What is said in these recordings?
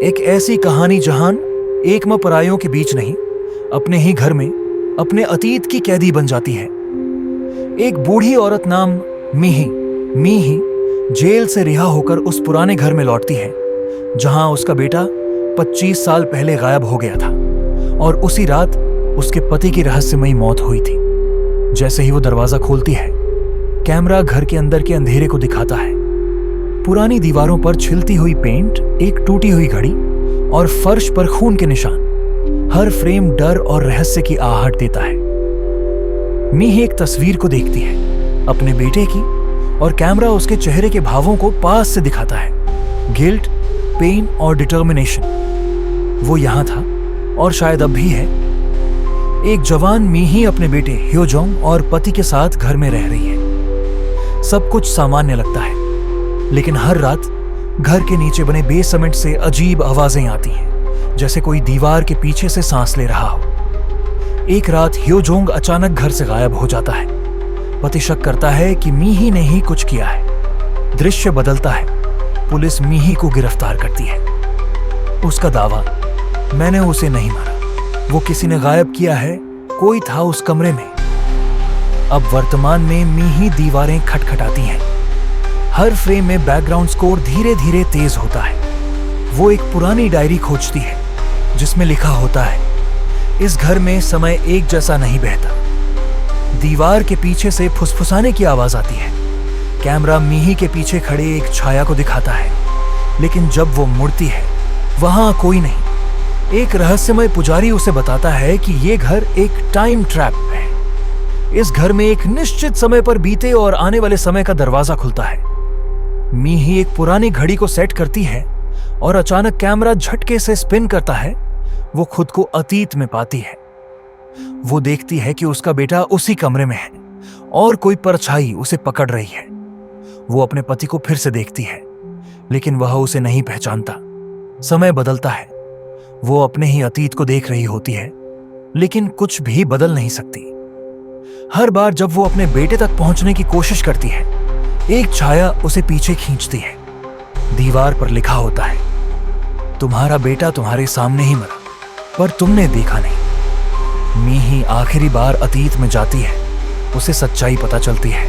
एक ऐसी कहानी जहां एक मां परायों के बीच नहीं, अपने ही घर में अपने अतीत की कैदी बन जाती है। एक बूढ़ी औरत नाम मीही जेल से रिहा होकर उस पुराने घर में लौटती है जहां उसका बेटा 25 साल पहले गायब हो गया था और उसी रात उसके पति की रहस्यमयी मौत हुई थी। जैसे ही वो दरवाजा खोलती है, कैमरा घर के अंदर के अंधेरे को दिखाता है। पुरानी दीवारों पर छिलती हुई पेंट, एक टूटी हुई घड़ी और फर्श पर खून के निशान, हर फ्रेम डर और रहस्य की आहट देता है। मीही एक तस्वीर को देखती है, अपने बेटे की, और कैमरा उसके चेहरे के भावों को पास से दिखाता है। गिल्ट, पेन और डिटर्मिनेशन। वो यहां था और शायद अब भी है। एक जवान मीही अपने बेटे ह्योजोंग और पति के साथ घर में रह रही है। सब कुछ सामान्य लगता है, लेकिन हर रात घर के नीचे बने बेसमेंट से अजीब आवाजें आती हैं, जैसे कोई दीवार के पीछे से सांस ले रहा हो। एक रात ह्योजोंग अचानक घर से गायब हो जाता है। पति शक करता है कि मीही ने ही कुछ किया है। दृश्य बदलता है। पुलिस मीही को गिरफ्तार करती है। उसका दावा, मैंने उसे नहीं मारा, वो किसी ने गायब किया है, कोई था उस कमरे में। अब वर्तमान में मीही दीवारें खटखटाती हैं। हर फ्रेम में बैकग्राउंड स्कोर धीरे धीरे तेज होता है। वो एक पुरानी डायरी खोजती है जिसमें लिखा होता है, इस घर में समय एक जैसा नहीं बहता। दीवार के पीछे से फुसफुसाने की आवाज आती है। कैमरा मीही के पीछे खड़े एक छाया को दिखाता है, लेकिन जब वो मुड़ती है, वहां कोई नहीं। एक रहस्यमय पुजारी उसे बताता है कि ये घर एक टाइम ट्रैप है। इस घर में एक निश्चित समय पर बीते और आने वाले समय का दरवाजा खुलता है। मीही एक पुरानी घड़ी को सेट करती है और अचानक कैमरा झटके से स्पिन करता है। वो खुद को अतीत में पाती है। वो देखती है कि उसका बेटा उसी कमरे में है और कोई परछाई उसे पकड़ रही है। वो अपने पति को फिर से देखती है, लेकिन वह उसे नहीं पहचानता। समय बदलता है। वो अपने ही अतीत को देख रही होती है, लेकिन कुछ भी बदल नहीं सकती। हर बार जब वो अपने बेटे तक पहुंचने की कोशिश करती है, एक छाया उसे पीछे खींचती है। दीवार पर लिखा होता है, तुम्हारा बेटा तुम्हारे सामने ही मरा, पर तुमने देखा नहीं। मीही आखिरी बार अतीत में जाती है। उसे सच्चाई पता चलती है।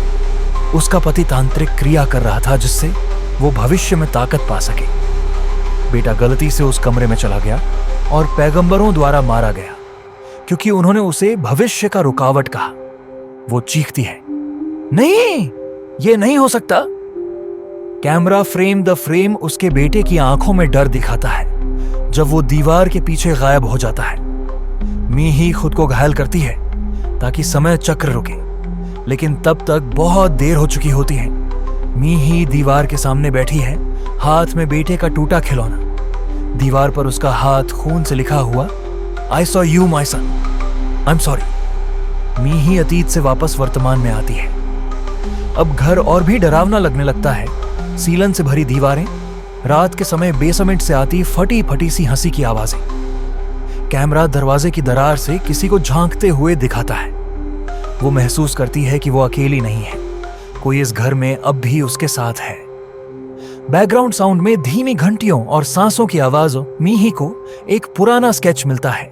उसका पति तांत्रिक क्रिया कर रहा था जिससे वो भविष्य में ताकत पा सके। बेटा गलती से उस कमरे में चला गया और पैगंबरों द्वारा मारा गया क्योंकि उन्होंने उसे भविष्य का रुकावट कहा। वो चीखती है, नहीं, ये नहीं हो सकता। कैमरा फ्रेम द फ्रेम उसके बेटे की आंखों में डर दिखाता है जब वो दीवार के पीछे गायब हो जाता है। मीही खुद को घायल करती है ताकि समय चक्र रुके, लेकिन तब तक बहुत देर हो चुकी होती है। मीही दीवार के सामने बैठी है, हाथ में बेटे का टूटा खिलौना। दीवार पर उसका हाथ खून से लिखा हुआ, I saw you my son, I am sorry. मीही अतीत से वापस वर्तमान में आती है। अब घर और भी डरावना लगने लगता है। सीलन से भरी दीवारें, रात के समय बेसमेंट से आती फटी फटी सी हंसी की आवाजें। कैमरा दरवाजे की दरार से किसी को झांकते हुए दिखाता है। वो महसूस करती है कि वो अकेली नहीं है, कोई इस घर में अब भी उसके साथ है। बैकग्राउंड साउंड में धीमी घंटियों और सांसों की आवाजों मीही को एक पुराना स्केच मिलता है।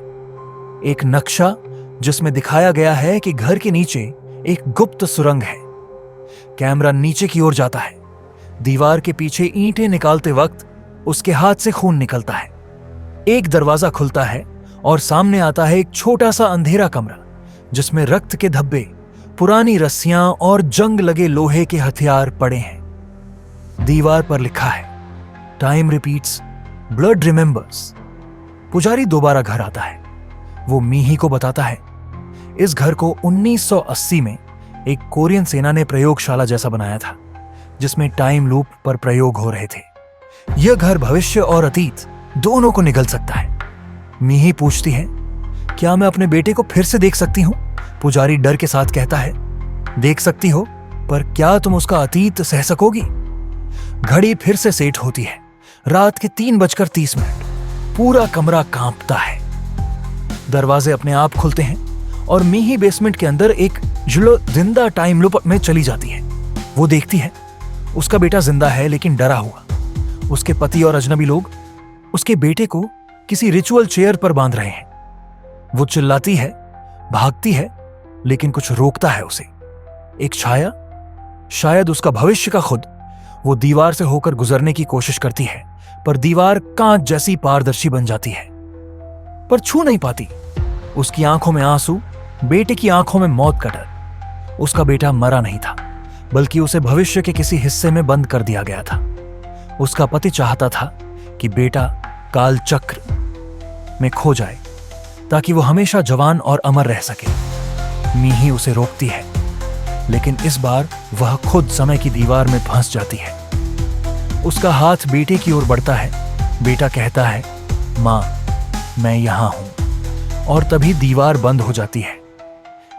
एक नक्शा जिसमें दिखाया गया है कि घर के नीचे एक गुप्त सुरंग है। कैमरा नीचे की ओर जाता है। दीवार के पीछे ईंटें निकालते वक्त उसके हाथ से खून निकलता है। एक दरवाजा खुलता है और सामने आता है एक छोटा सा अंधेरा कमरा जिसमें रक्त के धब्बे, पुरानी रस्सियां और जंग लगे लोहे के हथियार पड़े हैं। दीवार पर लिखा है, टाइम रिपीट्स, ब्लड रिमेंबर्स। पुजारी दोबारा घर आता है। वो मीही को बताता है, इस घर को 1980 में एक कोरियन सेना ने प्रयोगशाला जैसा बनाया था जिसमें टाइम लूप पर प्रयोग हो रहे थे। यह घर भविष्य और अतीत दोनों को निगल सकता है। मीही पूछती है, क्या मैं अपने बेटे को फिर से देख सकती हूं? पुजारी डर के साथ कहता है, देख सकती हो, पर क्या तुम उसका अतीत सह सकोगी? घड़ी फिर से सेट होती है। रात के 3:30। पूरा कमरा कांपता है। दरवाजे अपने आप खुलते हैं और मीही बेसमेंट के अंदर एक जिंदा टाइम लूप में चली जाती है। वो देखती है, उसका बेटा जिंदा है लेकिन डरा हुआ। उसके पति और अजनबी लोग उसके बेटे को किसी रिचुअल चेयर पर बांध रहे हैं। वो चिल्लाती है, भागती है, लेकिन कुछ रोकता है उसे। एक छाया, शायद उसका भविष्य का खुद, वो दीवार से होकर गुजरने की कोशिश करती है, पर दीवार कांच जैसी पारदर्शी बन जाती है, पर छू नहीं पाती। उसकी आंखों में आंसू, बेटे की आंखों में मौत का डर। उसका बेटा मरा नहीं था, बल्कि उसे भविष्य के किसी हिस्से में बंद कर दिया गया था। उसका पति चाहता था कि बेटा काल चक्र में खो जाए, ताकि वो हमेशा जवान और अमर रह सके। मीही उसे रोकती है, लेकिन इस बार वह खुद समय की दीवार में फंस जाती है। उसका हाथ बेटे की ओर बढ़ता है। बेटा कहता है, मां, मैं यहां हूं। और तभी दीवार बंद हो जाती है।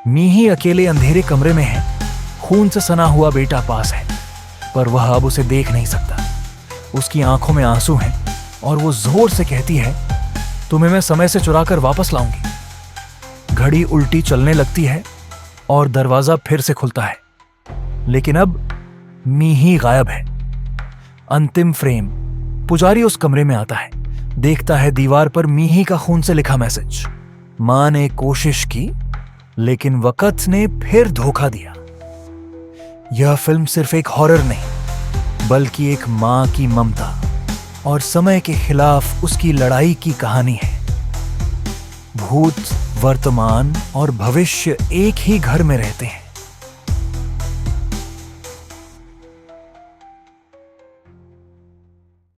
मीही अकेले अंधेरे कमरे में है। खून से सना हुआ बेटा पास है, पर वह अब उसे देख नहीं सकता। उसकी आंखों में आंसू हैं और वो जोर से कहती है, तुम्हें मैं समय से चुराकर वापस लाऊंगी। घड़ी उल्टी चलने लगती है और दरवाजा फिर से खुलता है, लेकिन अब मीही गायब है। अंतिम फ्रेम। पुजारी उस कमरे में आता है, देखता है दीवार पर मीही का खून से लिखा मैसेज। मां ने कोशिश की, लेकिन वक्त ने फिर धोखा दिया। यह फिल्म सिर्फ एक हॉरर नहीं, बल्कि एक मां की ममता और समय के खिलाफ उसकी लड़ाई की कहानी है। भूत, वर्तमान और भविष्य एक ही घर में रहते हैं,